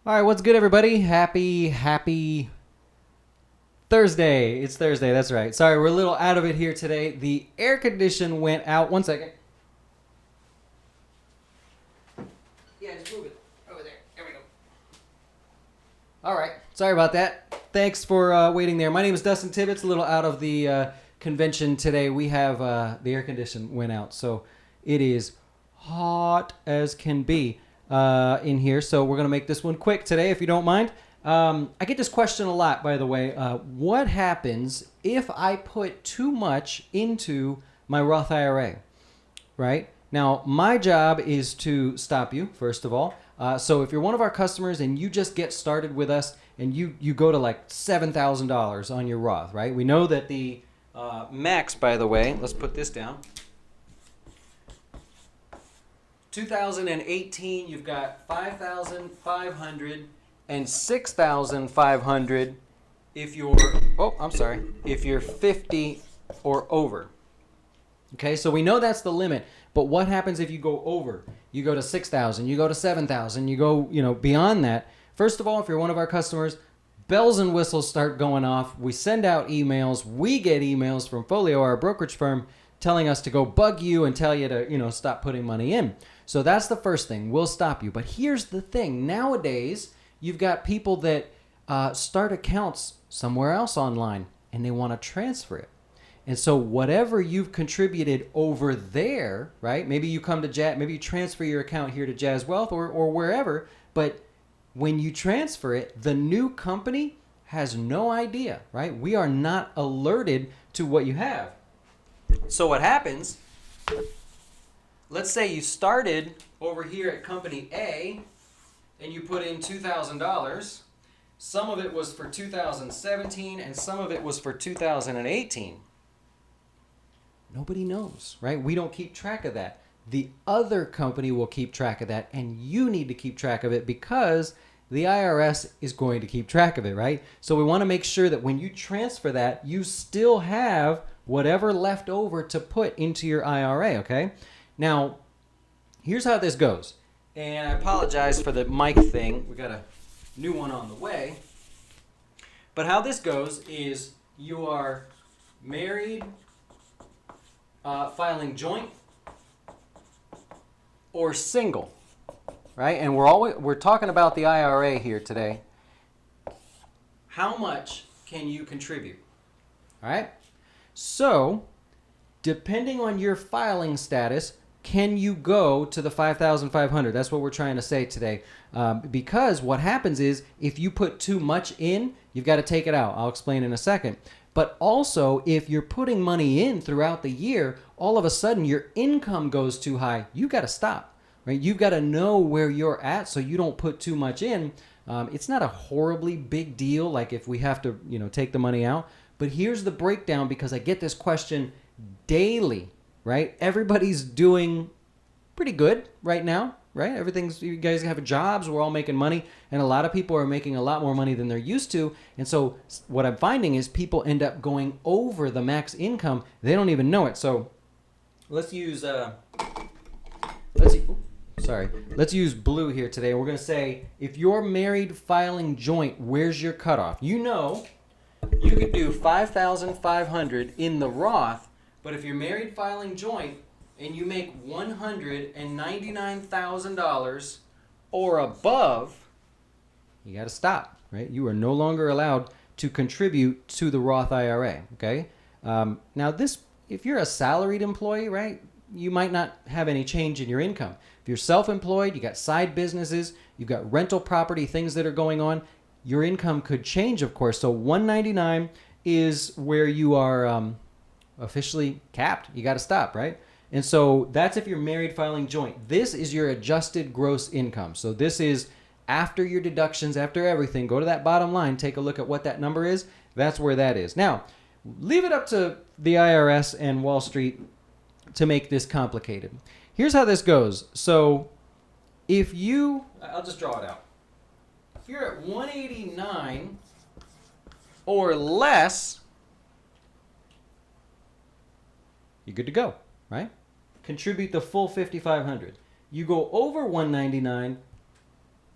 All right, what's good, everybody? Happy Thursday. It's Thursday, that's right. Sorry, we're a little out of it here today. The air condition went out. One second. Yeah, just move it over there. There we go. All right, sorry about that. Thanks for waiting there. My name is Dustin Tibbetts, a little out of the convention today. We have the air condition went out, so it is hot as can be in here. So we're going to make this one quick today, if you don't mind. I get this question a lot, by the way. What happens if I put too much into my Roth IRA, right? Now, my job is to stop you, first of all. So if you're one of our customers and you just get started with us and you go to like $7,000 on your Roth, right? We know that the max, by the way, let's put this down. 2018, you've got 5,500 and 6,500 if you're, if you're 50 or over. Okay, so we know that's the limit, but what happens if you go over? You go to 6,000, you go to 7,000, you go, beyond that. First of all, if you're one of our customers, bells and whistles start going off. We send out emails. We get emails from Folio, our brokerage firm, telling us to go bug you and tell you to, stop putting money in. So that's the first thing. We'll stop you. But here's the thing. Nowadays, you've got people that start accounts somewhere else online and they want to transfer it. And so whatever you've contributed over there, right? Maybe you come to maybe you transfer your account here to jazzWealth or wherever, but when you transfer it, the new company has no idea, right? We are not alerted to what you have. So what happens, let's say you started over here at company A and you put in $2,000. Some of it was for 2017 and some of it was for 2018. Nobody knows, right? We don't keep track of that. The other company will keep track of that, and you need to keep track of it because the IRS is going to keep track of it, right? So we want to make sure that when you transfer that, you still have whatever left over to put into your IRA, okay? Now, here's how this goes. And I apologize for the mic thing. We got a new one on the way. But how this goes is you are married, filing joint, or single, right? And we're talking about the IRA here today. How much can you contribute? All right? So, depending on your filing status, can you go to the 5,500? That's what we're trying to say today. Because what happens is if you put too much in, you've got to take it out. I'll explain in a second. But also, if you're putting money in throughout the year, all of a sudden your income goes too high, you got to stop, right? You've got to know where you're at so you don't put too much in. It's not a horribly big deal, like if we have to, take the money out. But here's the breakdown because I get this question daily, right? Everybody's doing pretty good right now, right? You guys have jobs, we're all making money, and a lot of people are making a lot more money than they're used to. And so what I'm finding is people end up going over the max income. They don't even know it. So let's use let's use blue here today. We're going to say if you're married filing joint, where's your cutoff? You could do 5,500 in the Roth, but if you're married filing joint and you make $199,000 or above, you got to stop, right? You are no longer allowed to contribute to the Roth IRA, okay? Now if you're a salaried employee, right, you might not have any change in your income. If you're self-employed, you got side businesses, you've got rental property, things that are going on, your income could change, of course. So 199 is where you are officially capped. You got to stop, right? And so that's if you're married filing joint. This is your adjusted gross income. So this is after your deductions, after everything. Go to that bottom line, take a look at what that number is. That's where that is. Now, leave it up to the IRS and Wall Street to make this complicated. Here's how this goes. So I'll just draw it out. If you're at 189 or less, you're good to go, right? Contribute the full 5,500. You go over 199,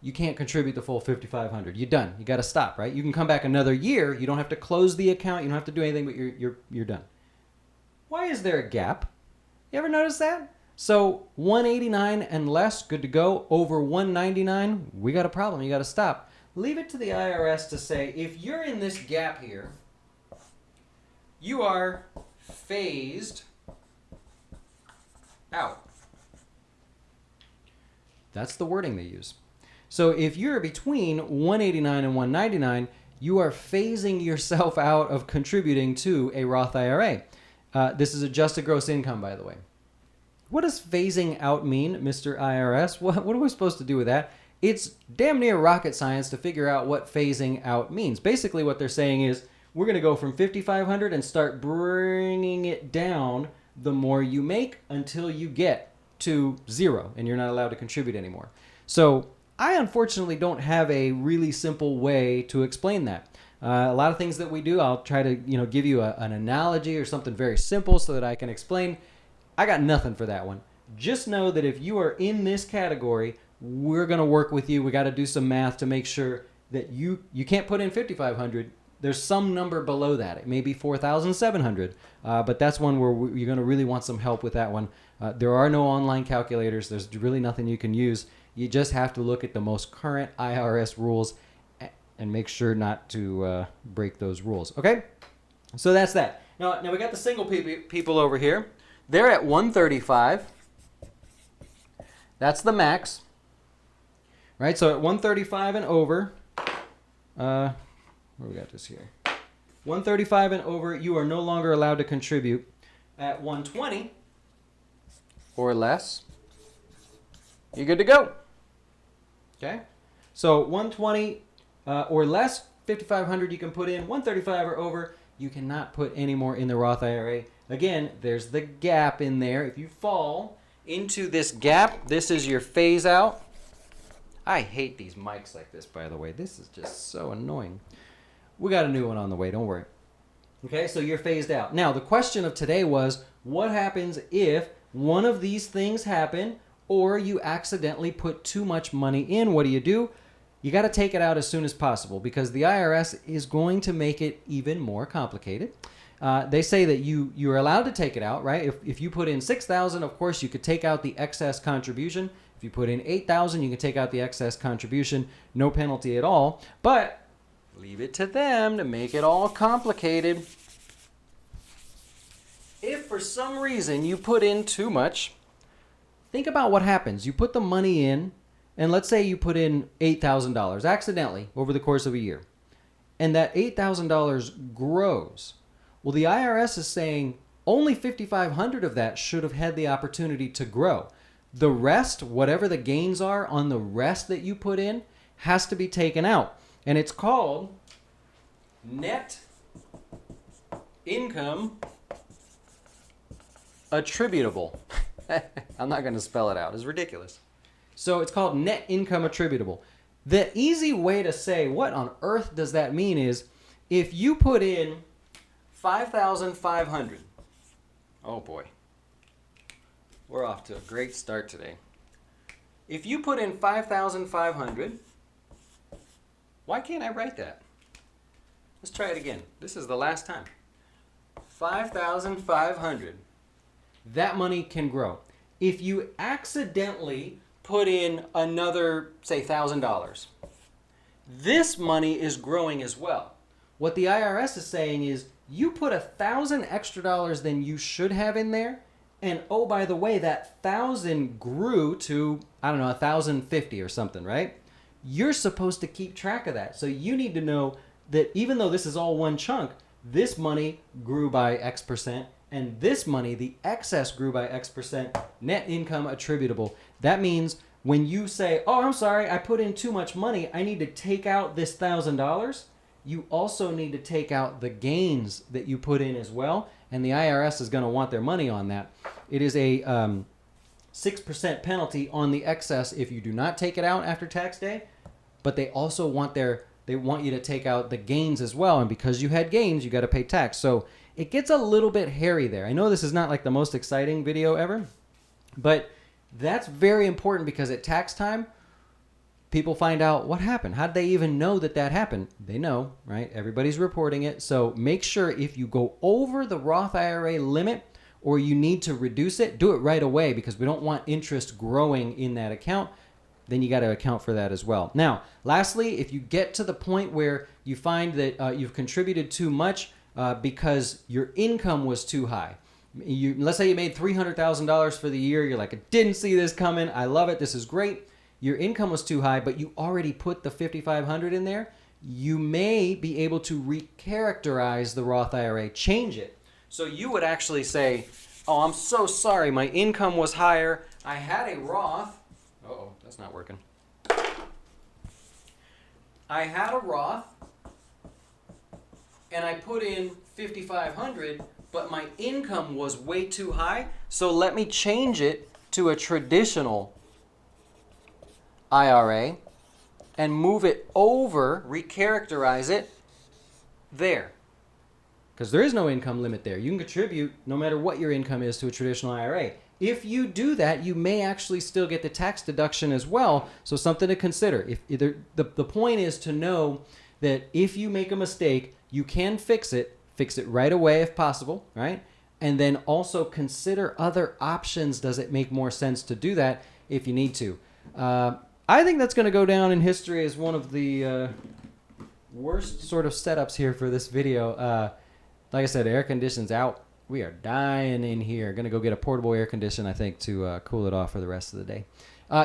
you can't contribute the full $5,500. You're done. You got to stop, right? You can come back another year. You don't have to close the account. You don't have to do anything, but you're done. Why is there a gap? You ever notice that? So 189 and less, good to go. Over 199, we got a problem. You got to stop. Leave it to the IRS to say, if you're in this gap here, you are phased out. That's the wording they use. So if you're between 189 and 199, you are phasing yourself out of contributing to a Roth IRA. This is adjusted gross income, by the way. What does phasing out mean, Mr. IRS? What are we supposed to do with that? It's damn near rocket science to figure out what phasing out means. Basically, what they're saying is we're going to go from 5,500 and start bringing it down the more you make until you get to zero and you're not allowed to contribute anymore. So I unfortunately don't have a really simple way to explain that. A lot of things that we do, I'll try to give you an analogy or something very simple so that I can explain. I got nothing for that one. Just know that if you are in this category, we're going to work with you. We got to do some math to make sure that you can't put in 5,500. There's some number below that. It may be 4,700, but that's one where you're going to really want some help with that one. There are no online calculators. There's really nothing you can use. You just have to look at the most current IRS rules and make sure not to break those rules. Okay? So that's that. Now we got the single people over here. They're at 135. That's the max. Right? So at 135 and over, where we got this here? 135 and over, you are no longer allowed to contribute. At 120 or less, you're good to go. Okay? So 120 or less, 5,500 you can put in. 135 or over, you cannot put any more in the Roth IRA. Again, there's the gap in there. If you fall into this gap, this is your phase out. I hate these mics like this, by the way. This is just so annoying. We got a new one on the way, don't worry. Okay, so you're phased out. Now, the question of today was, what happens if one of these things happen or you accidentally put too much money in? What do? You got to take it out as soon as possible because the IRS is going to make it even more complicated. They say that you're allowed to take it out, right? If you put in $6,000, of course, you could take out the excess contribution. If you put in $8,000, you can take out the excess contribution, no penalty at all. But leave it to them to make it all complicated. If for some reason you put in too much, think about what happens. You put the money in, and let's say you put in $8,000 accidentally over the course of a year, and that $8,000 grows. Well, the IRS is saying only $5,500 of that should have had the opportunity to grow. The rest, whatever the gains are on the rest that you put in, has to be taken out. And it's called net income attributable. I'm not going to spell it out. It's ridiculous. So it's called net income attributable. The easy way to say what on earth does that mean is if you put in 5,500. Oh boy. We're off to a great start today. If you put in 5,500, why can't I write that? Let's try it again. This is the last time. 5,500. That money can grow. If you accidentally put in another, say, $1,000, this money is growing as well. What the IRS is saying is you put $1,000 extra dollars than you should have in there, and oh, by the way, that 1,000 grew to, I don't know, 1,050 or something, right? You're supposed to keep track of that. So you need to know that even though this is all one chunk, this money grew by X percent, and this money, the excess, grew by X percent, net income attributable. That means when you say, oh, I'm sorry, I put in too much money, I need to take out this $1,000, you also need to take out the gains that you put in as well, and the IRS is going to want their money on that. It is a 6% penalty on the excess if you do not take it out after tax day, but they also want you to take out the gains as well, and because you had gains, you got to pay tax. So it gets a little bit hairy there. I know this is not like the most exciting video ever, but that's very important because at tax time, people find out what happened. How did they even know that that happened? They know, right? Everybody's reporting it. So make sure if you go over the Roth IRA limit or you need to reduce it, do it right away, because we don't want interest growing in that account. Then you got to account for that as well. Now, lastly, if you get to the point where you find that you've contributed too much because your income was too high. Let's say you made $300,000 for the year. You're like, I didn't see this coming. I love it. This is great. Your income was too high, but you already put the $5,500 in there. You may be able to recharacterize the Roth IRA, change it. So you would actually say, oh, I'm so sorry. My income was higher. I had a Roth. Uh-oh, that's not working. I had a Roth, and I put in $5,500, but my income was way too high. So let me change it to a traditional IRA and move it over, recharacterize it there. Because there is no income limit there. You can contribute no matter what your income is to a traditional IRA. If you do that, you may actually still get the tax deduction as well. So something to consider. If either the point is to know that if you make a mistake, you can fix it right away if possible, right? And then also consider other options. Does it make more sense to do that if you need to? I think that's going to go down in history as one of the worst sort of setups here for this video. Like I said, air conditioning's out. We are dying in here. Going to go get a portable air conditioner, I think, to cool it off for the rest of the day.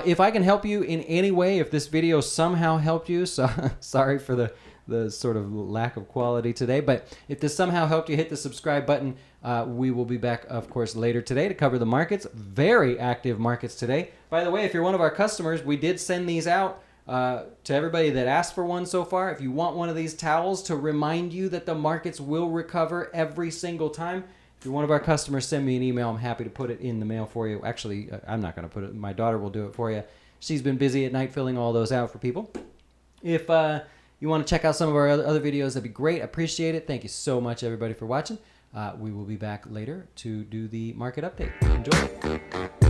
If I can help you in any way, if this video somehow helped you, so sorry for the sort of lack of quality today, but if this somehow helped you, hit the subscribe button. We will be back, of course, later today to cover the markets. Very active markets today. By the way, if you're one of our customers, we did send these out to everybody that asked for one so far. If you want one of these towels to remind you that the markets will recover every single time, if you're one of our customers, send me an email. I'm happy to put it in the mail for you. Actually, I'm not going to put it. My daughter will do it for you. She's been busy at night filling all those out for people. If you want to check out some of our other videos, that'd be great. I appreciate it. Thank you so much, everybody, for watching. We will be back later to do the market update. Enjoy.